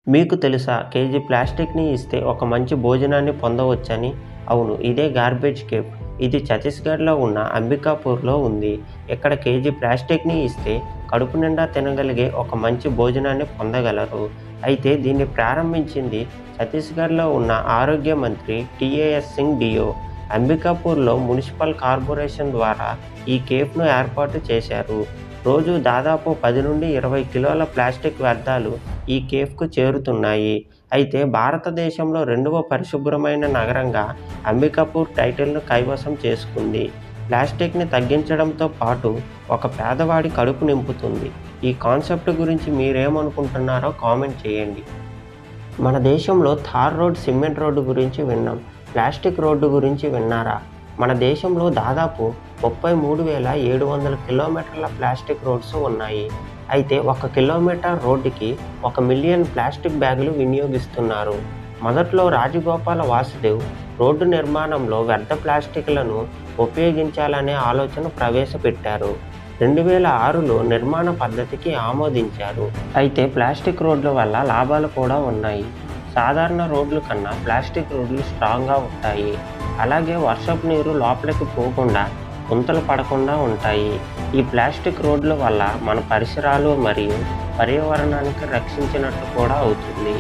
మీకు తెలుసా కేజీ ప్లాస్టిక్‌ని ఇస్తే ఒక మంచి భోజనాన్ని పొందవచ్చని? అవును, ఇదే గార్బేజ్ కేఫ్. ఇది ఛత్తీస్‌గఢ్‌లో ఉన్న అంబికాపూర్‌లో ఉంది. ఇక్కడ కేజీ ప్లాస్టిక్‌ని ఇస్తే కడుపు నిండా తినగలిగే ఒక మంచి భోజనాన్ని పొందగలరు. అయితే దీన్ని ప్రారంభించింది ఛత్తీస్‌గఢ్‌లో ఉన్న ఆరోగ్య మంత్రి టీఏఎస్ సింగ్ డియో. అంబికాపూర్‌లో మునిసిపల్ కార్పొరేషన్ ద్వారా ఈ కేఫ్‌ను ఏర్పాటు చేశారు. రోజు దాదాపు 10 నుండి 20 కిలోల ప్లాస్టిక్ వ్యర్థాలు ఈ కేఫ్‌కు చేరుతున్నాయి. అయితే భారతదేశంలో రెండవ పరిశుభ్రమైన నగరంగా అంబికాపూర్ టైటిల్‌ను కైవసం చేసుకుంది. ప్లాస్టిక్‌ని తగ్గించడంతో పాటు ఒక పేదవాడి కడుపు నింపుతుంది. ఈ కాన్సెప్ట్ గురించి మీరేమనుకుంటున్నారో కామెంట్ చేయండి. మన దేశంలో థార్ రోడ్, సిమెంట్ రోడ్డు గురించి విన్నాం. ప్లాస్టిక్ రోడ్డు గురించి విన్నారా? మన దేశంలో దాదాపు 33,700 కిలోమీటర్ల ప్లాస్టిక్ రోడ్స్ ఉన్నాయి. అయితే 1 కిలోమీటర్ రోడ్డుకి 1 మిలియన్ ప్లాస్టిక్ బ్యాగులు వినియోగిస్తున్నారు. మొదట్లో రాజగోపాల వాసుదేవ్ రోడ్డు నిర్మాణంలో వ్యర్థ ప్లాస్టిక్లను ఉపయోగించాలనే ఆలోచన ప్రవేశపెట్టారు. 2006లో నిర్మాణ పద్ధతికి ఆమోదించారు. అయితే ప్లాస్టిక్ రోడ్ల వల్ల లాభాలు కూడా ఉన్నాయి. సాధారణ రోడ్ల కన్నా ప్లాస్టిక్ రోడ్లు స్ట్రాంగ్‌గా ఉంటాయి. అలాగే వర్షపు నీరు లోపలికి పోకుండా, గుంతలు పడకుండా ఉంటాయి. ఈ ప్లాస్టిక్ రోడ్ల వల్ల మన పరిసరాలు మరియు పర్యావరణానికి రక్షించినట్టు కూడా అవుతుంది.